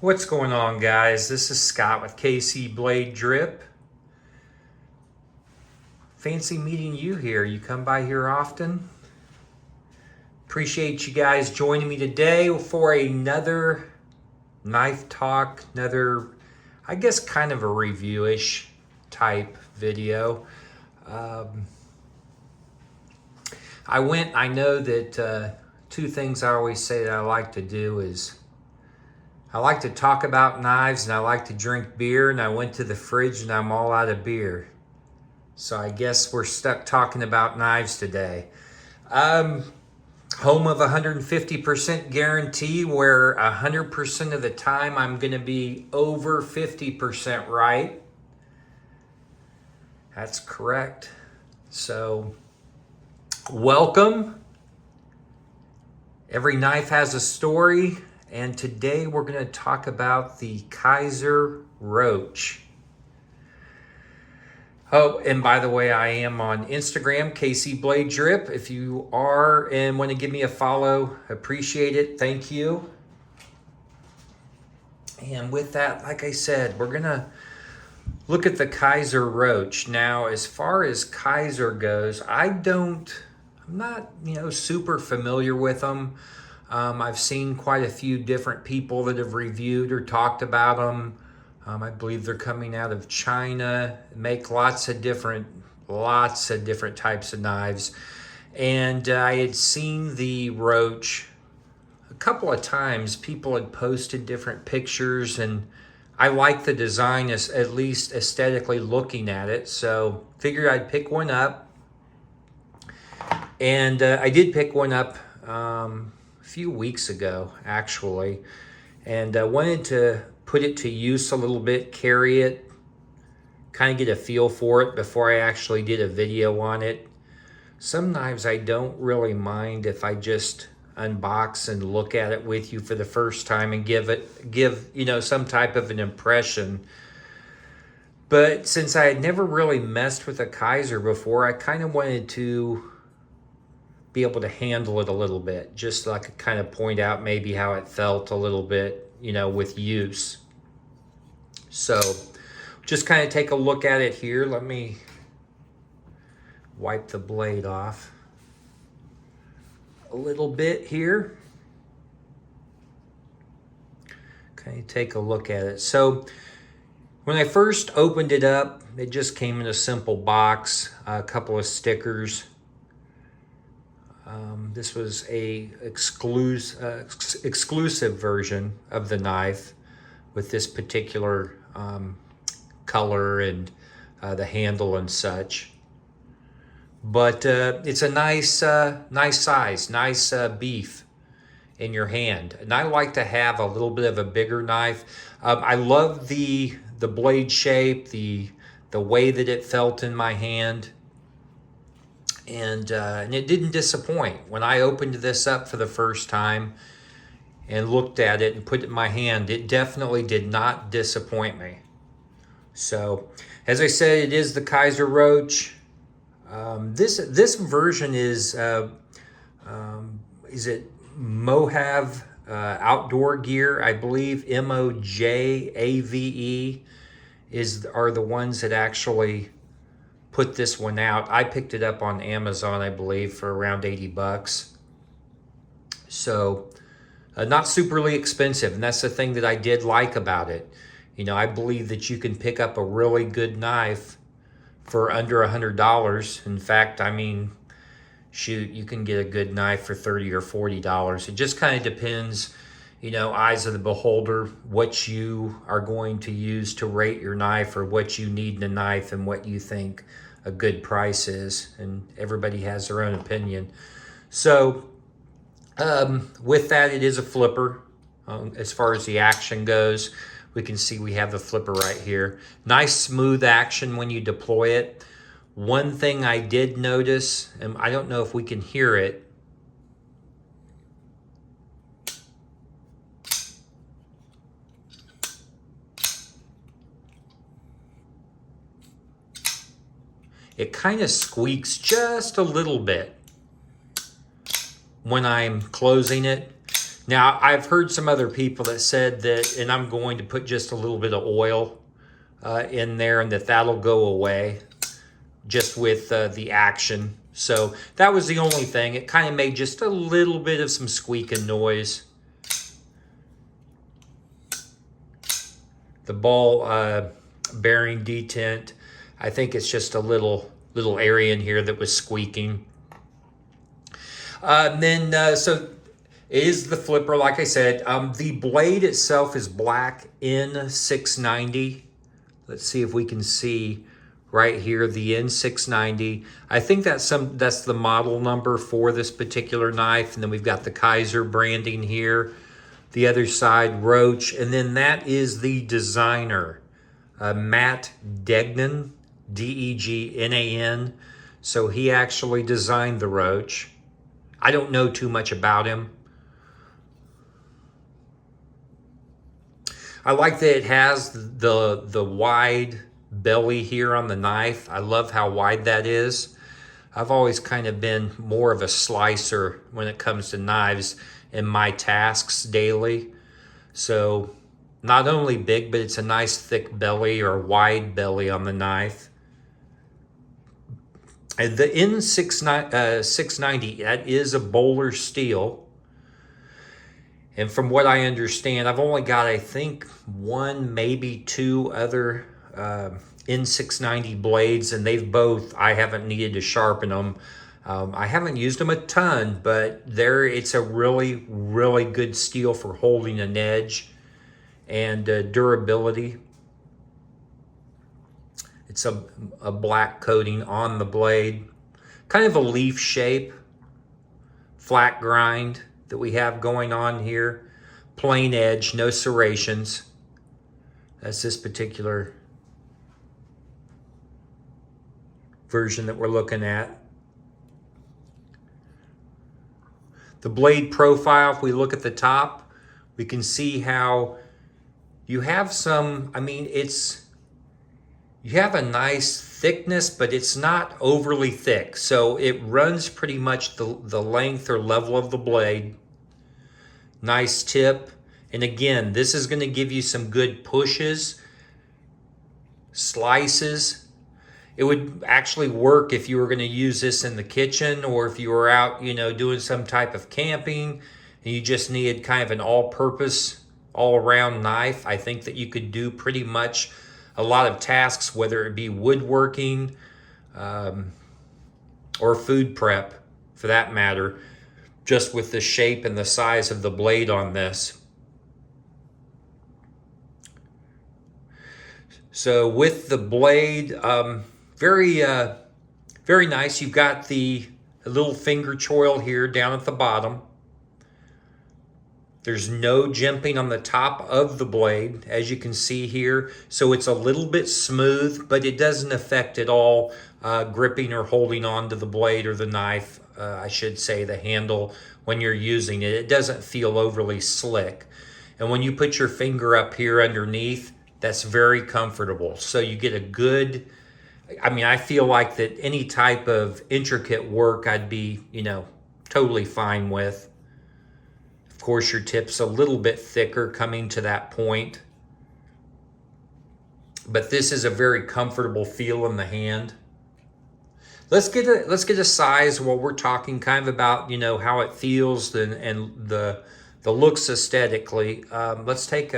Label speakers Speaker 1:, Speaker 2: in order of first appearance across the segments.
Speaker 1: What's going on, guys? This is Scott with KC Blade Drip. Fancy meeting you here. You come by here often. Appreciate you guys joining me today for another knife talk, another, I guess, kind of a review-ish type video. I know that two things I always say that I like to do is I like to talk about knives and I like to drink beer, and I went to the fridge and I'm all out of beer. So I guess we're stuck talking about knives today. Home of 150% guarantee, where 100% of the time I'm going to be over 50% right. That's correct. So welcome. Every knife has a story. And today we're going to talk about the Kizer Roach. Oh, and by the way, I am on Instagram, KC Blade Drip. If you are and want to give me a follow, appreciate it. Thank you. And with that, like I said, we're going to look at the Kizer Roach. Now, as far as Kizer goes, I'm not, super familiar with them. I've seen quite a few different people that have reviewed or talked about them. I believe they're coming out of China, make lots of different types of knives. And I had seen the Roach a couple of times. People had posted different pictures, and I like the design, at least aesthetically looking at it. So figured I'd pick one up. And I did pick one up few weeks ago, actually, and I wanted to put it to use a little bit, carry it, kind of get a feel for it before I actually did a video on it. Some knives I don't really mind if I just unbox and look at it with you for the first time and give some type of an impression. But since I had never really messed with a Kizer before, I kind of wanted to be able to handle it a little bit, just so I could kind of point out maybe how it felt a little bit, with use. So just kind of take a look at it here. Let me wipe the blade off a little bit here. Okay, take a look at it. So when I first opened it up, it just came in a simple box, a couple of stickers. This was a exclusive version of the knife with this particular color and the handle and such. But it's a nice size, nice beef in your hand. And I like to have a little bit of a bigger knife. I love the blade shape, the way that it felt in my hand. And it didn't disappoint. When I opened this up for the first time and looked at it and put it in my hand, it definitely did not disappoint me. So, as I said, it is the Kizer Roach. This version is it Mojave Outdoor Gear, I believe. Mojave are the ones that actually put this one out. I picked it up on Amazon, I believe, for around 80 bucks. So not superly expensive. And that's the thing that I did like about it. I believe that you can pick up a really good knife for under $100. In fact, shoot, you can get a good knife for $30 or $40. It just kind of depends, eyes of the beholder, what you are going to use to rate your knife, or what you need in a knife and what you think a good price is. And everybody has their own opinion. So with that, it is a flipper. As far as the action goes, we can see we have the flipper right here. Nice smooth action when you deploy it. One thing I did notice, and I don't know if we can hear it, it kind of squeaks just a little bit when I'm closing it. Now, I've heard some other people that said that, and I'm going to put just a little bit of oil in there, and that'll go away just with the action. So that was the only thing. It kind of made just a little bit of some squeaking noise. The ball bearing detent, I think it's just a little area in here that was squeaking. So it is the flipper, like I said. The blade itself is black N690. Let's see if we can see right here, the N690. I think that's the model number for this particular knife. And then we've got the Kizer branding here. The other side, Roach. And then that is the designer, Matt Degnan, Degnan. So he actually designed the Roach. I don't know too much about him. I like that it has the wide belly here on the knife. I love how wide that is. I've always kind of been more of a slicer when it comes to knives in my tasks daily. So not only big, but it's a nice thick belly or wide belly on the knife. And the N690, that is a Bohler steel. And from what I understand, I've only got, I think, one, maybe two other N690 blades, and I haven't needed to sharpen them. I haven't used them a ton, but it's a really, really good steel for holding an edge and durability. It's a black coating on the blade. Kind of a leaf shape, flat grind that we have going on here. Plain edge, no serrations. That's this particular version that we're looking at. The blade profile, if we look at the top, we can see how you have some, you have a nice thickness, but it's not overly thick. So it runs pretty much the length or level of the blade. Nice tip. And again, this is going to give you some good pushes, slices. It would actually work if you were going to use this in the kitchen, or if you were out, doing some type of camping and you just needed kind of an all-purpose, all-around knife. I think that you could do pretty much a lot of tasks, whether it be woodworking or food prep for that matter, just with the shape and the size of the blade on this. So with the blade, very nice. You've got the little finger choil here down at the bottom. There's no jimping on the top of the blade, as you can see here. So it's a little bit smooth, but it doesn't affect at all gripping or holding onto the blade or the knife, I should say, the handle when you're using it. It doesn't feel overly slick. And when you put your finger up here underneath, that's very comfortable. So you get a good, I feel like that any type of intricate work I'd be, totally fine with. Of course, your tip's a little bit thicker coming to that point. But this is a very comfortable feel in the hand. Let's get a size while we're talking kind of about, how it feels and the looks aesthetically. Let's get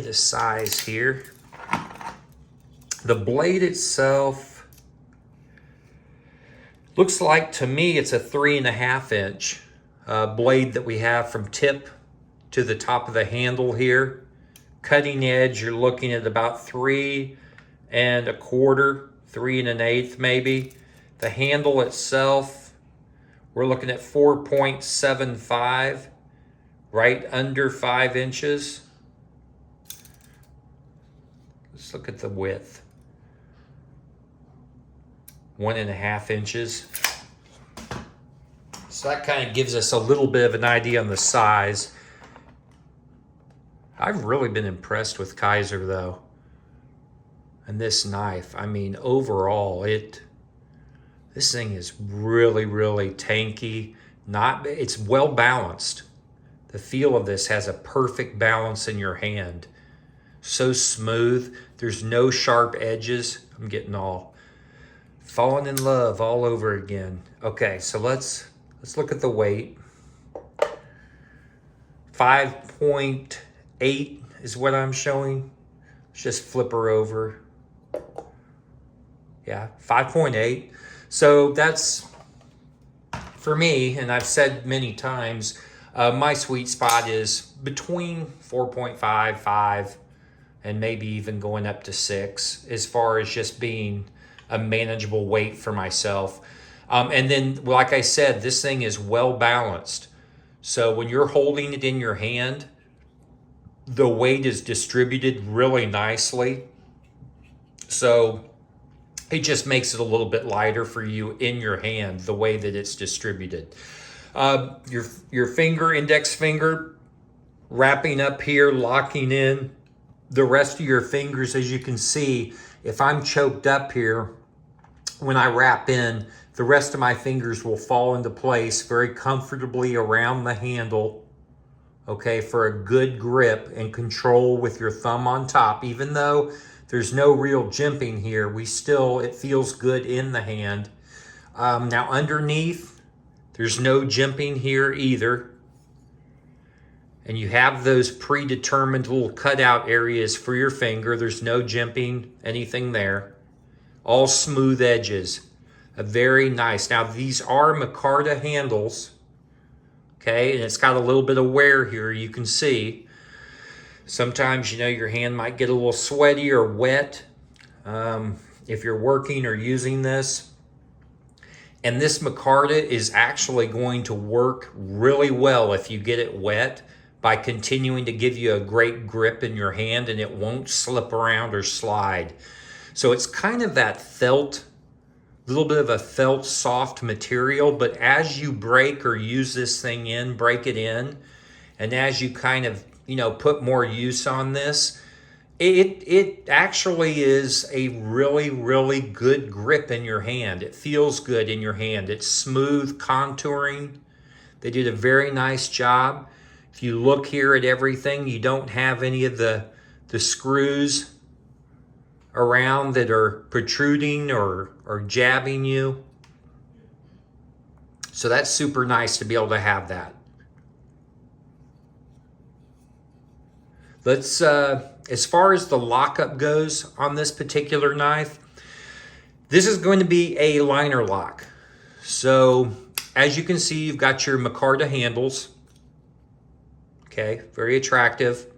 Speaker 1: a size here. The blade itself looks like, to me, it's a 3.5 inch blade that we have from tip to the top of the handle here. Cutting edge, you're looking at about 3 1/4, 3 1/8 maybe. The handle itself, we're looking at 4.75, right under 5 inches. Let's look at the width. 1.5 inches. So that kind of gives us a little bit of an idea on the size. I've really been impressed with Kizer though. And this knife, overall, this thing is really, really tanky. It's well balanced. The feel of this has a perfect balance in your hand. So smooth. There's no sharp edges. I'm getting all falling in love all over again. Okay, so let's look at the weight. 5.8 is what I'm showing. Let's just flip her over. Yeah, 5.8. So that's, for me, and I've said many times, my sweet spot is between 4.5, 5, and maybe even going up to 6 as far as just being a manageable weight for myself. And then, like I said, this thing is well balanced. So when you're holding it in your hand, the weight is distributed really nicely. So it just makes it a little bit lighter for you in your hand, the way that it's distributed. Your finger, index finger, wrapping up here, locking in. The rest of your fingers, as you can see, if I'm choked up here, when I wrap in, the rest of my fingers will fall into place very comfortably around the handle, okay, for a good grip and control with your thumb on top. Even though there's no real jimping here, it feels good in the hand. Now underneath, there's no jimping here either. And you have those predetermined little cutout areas for your finger. There's no jimping, anything there. All smooth edges. Very nice. Now these are Micarta handles. Okay, and it's got a little bit of wear here, you can see. Sometimes, your hand might get a little sweaty or wet if you're working or using this. And this Micarta is actually going to work really well if you get it wet, by continuing to give you a great grip in your hand, and it won't slip around or slide. So it's kind of that felt, little bit of a felt soft material, but as you break or use this thing in, break it in, and as you kind of, put more use on this, it actually is a really, really good grip in your hand. It feels good in your hand. It's smooth contouring. They did a very nice job. If you look here at everything, you don't have any of the screws around that are protruding or jabbing you. So that's super nice to be able to have that. Let's, as far as the lockup goes on this particular knife, this is going to be a liner lock. So as you can see, you've got your Micarta handles. Okay, very attractive.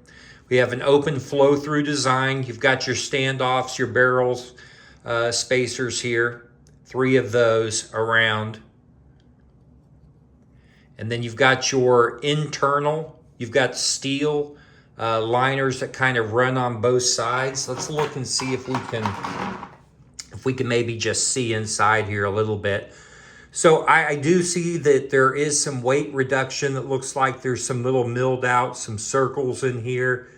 Speaker 1: We have an open flow-through design. You've got your standoffs, your barrels, spacers here. 3 of those around. And then you've got your internal. You've got steel liners that kind of run on both sides. Let's look and see if we can maybe just see inside here a little bit. So I do see that there is some weight reduction. It looks like there's some little milled out, some circles in here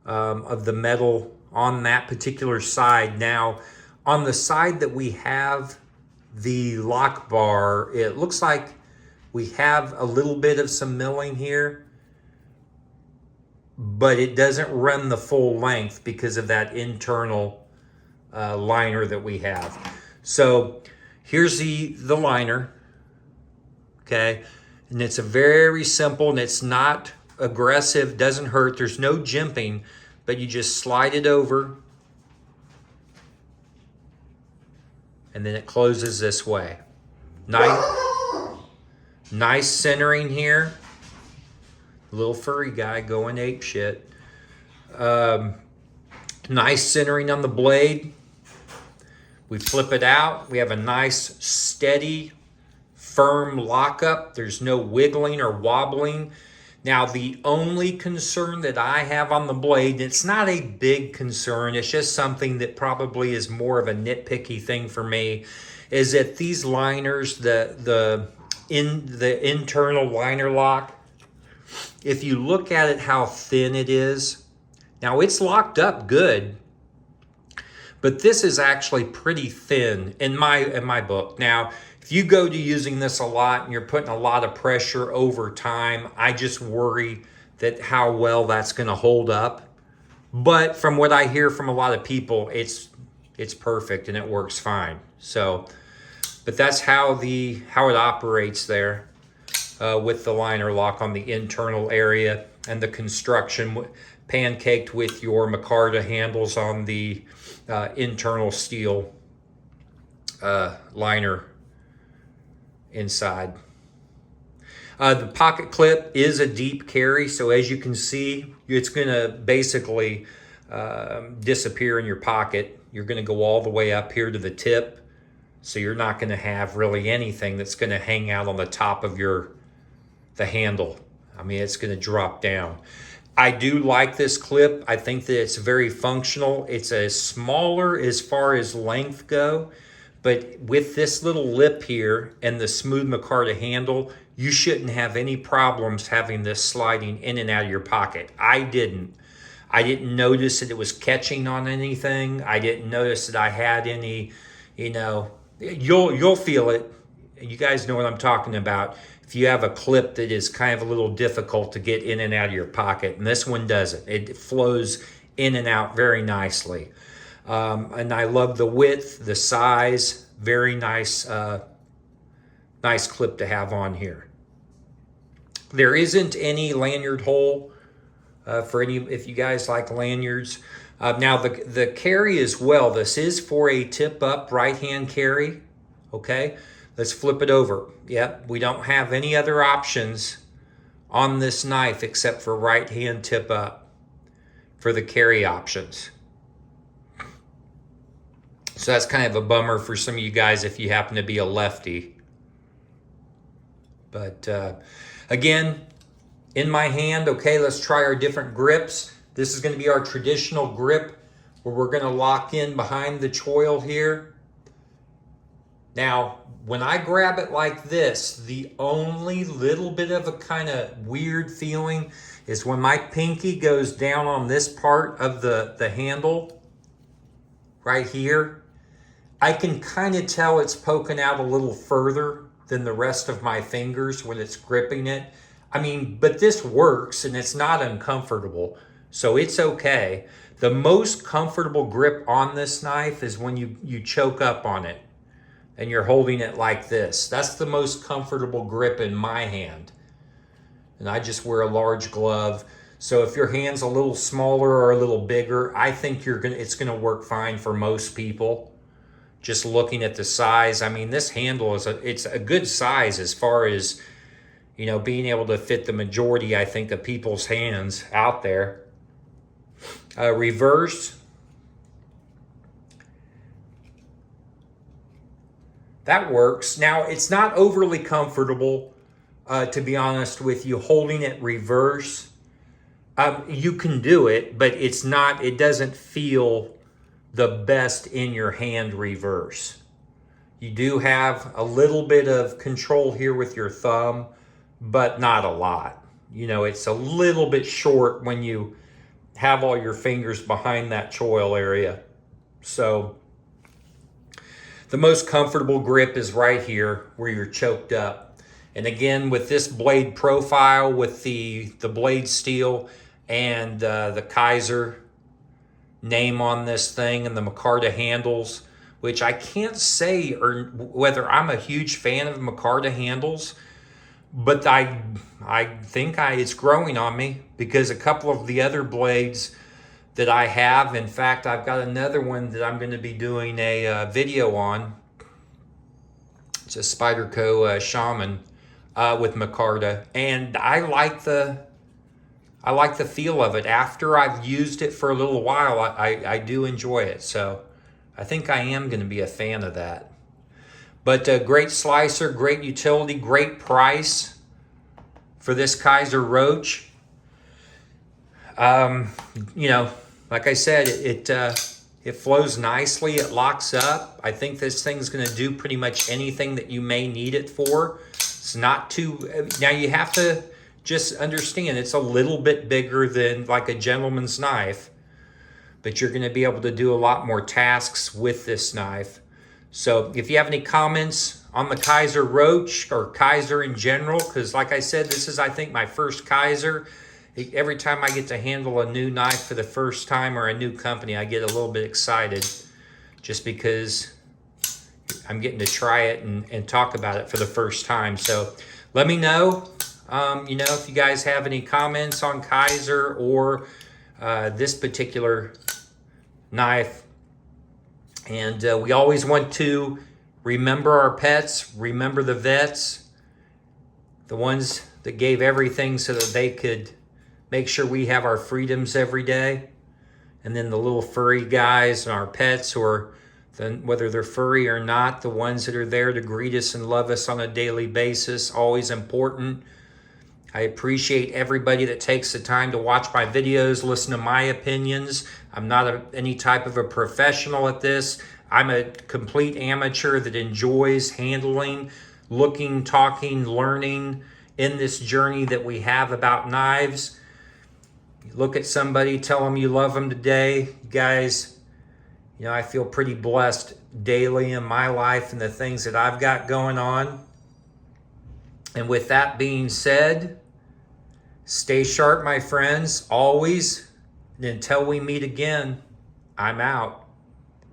Speaker 1: of the metal on that particular side. Now, on the side that we have the lock bar, it looks like we have a little bit of some milling here, but it doesn't run the full length because of that internal liner that we have. So here's the liner, okay? And it's a very simple, and it's not aggressive, doesn't hurt. There's no jimping, but you just slide it over, and then it closes this way. Nice centering here. Little furry guy going ape shit. Nice centering on the blade. We flip it out. We have a nice, steady, firm lockup. There's no wiggling or wobbling. Now, the only concern that I have on the blade, it's not a big concern, it's just something that probably is more of a nitpicky thing for me, is that these liners, the internal liner lock, if you look at it, how thin it is. Now, it's locked up good, but this is actually pretty thin in my book. Now, if you go to using this a lot and you're putting a lot of pressure over time, I just worry that how well that's going to hold up. But from what I hear from a lot of people, it's perfect and it works fine. So, but that's how it operates there with the liner lock on the internal area, and the construction pancaked with your Micarta handles on the internal steel liner inside. The pocket clip is a deep carry, so as you can see, it's going to basically disappear in your pocket. You're going to go all the way up here to the tip, so you're not going to have really anything that's going to hang out on the top of the handle. I mean, it's going to drop down. I do like this clip. I think that it's very functional. It's a smaller as far as length go, but with this little lip here and the smooth Micarta handle, you shouldn't have any problems having this sliding in and out of your pocket. I didn't notice that it was catching on anything. I didn't notice that I had any, you'll feel it. You guys know what I'm talking about. If you have a clip that is kind of a little difficult to get in and out of your pocket, and this one doesn't. It flows in and out very nicely. And I love the width, the size, very nice, nice clip to have on here. There isn't any lanyard hole for any, if you guys like lanyards. Now the carry as well, this is for a tip up right hand carry, okay? Let's flip it over. Yep, we don't have any other options on this knife except for right hand tip up for the carry options. So that's kind of a bummer for some of you guys if you happen to be a lefty. But again, in my hand, okay, let's try our different grips. This is going to be our traditional grip where we're going to lock in behind the choil here. Now, when I grab it like this, the only little bit of a kind of weird feeling is when my pinky goes down on this part of the handle right here. I can kind of tell it's poking out a little further than the rest of my fingers when it's gripping it. I mean, but this works and it's not uncomfortable, so it's okay. The most comfortable grip on this knife is when you choke up on it and you're holding it like this. That's the most comfortable grip in my hand. And I just wear a large glove. So if your hand's a little smaller or a little bigger, I think it's gonna work fine for most people. Just looking at the size, I mean, this handle it's a good size as far as, being able to fit the majority, I think, of people's hands out there. Reverse. That works. Now, it's not overly comfortable, to be honest with you, holding it reverse. You can do it, but it doesn't feel the best in your hand reverse. You do have a little bit of control here with your thumb, but not a lot. It's a little bit short when you have all your fingers behind that choil area. So the most comfortable grip is right here where you're choked up. And again, with this blade profile, with the blade steel and the Kizer name on this thing and the Micarta handles, which I can't say whether I'm a huge fan of Micarta handles, but I think it's growing on me, because a couple of the other blades that I have, in fact, I've got another one that I'm going to be doing a video on. It's a Spyderco Shaman with Micarta, and I like the feel of it. After I've used it for a little while, I do enjoy it. So I think I am going to be a fan of that. But great slicer, great utility, great price for this Kizer Roach. Like I said, it flows nicely. It locks up. I think this thing's going to do pretty much anything that you may need it for. It's not too... Now, you have to just understand it's a little bit bigger than like a gentleman's knife, but you're going to be able to do a lot more tasks with this knife. So if you have any comments on the Kizer Roach, or Kizer in general, because like I said, this is, I think, my first Kizer. Every time I get to handle a new knife for the first time or a new company, I get a little bit excited just because I'm getting to try it and talk about it for the first time. So let me know, you know, if you guys have any comments on Kizer or this particular knife. And we always want to remember our pets, remember the vets, the ones that gave everything so that they could make sure we have our freedoms every day. And then the little furry guys and our pets, or whether they're furry or not, the ones that are there to greet us and love us on a daily basis, always important. I appreciate everybody that takes the time to watch my videos, listen to my opinions. I'm not any type of a professional at this. I'm a complete amateur that enjoys handling, looking, talking, learning in this journey that we have about knives. Look at somebody, tell them you love them today. You guys, you know, I feel pretty blessed daily in my life and the things that I've got going on. And with that being said, stay sharp, my friends, always. And until we meet again, I'm out.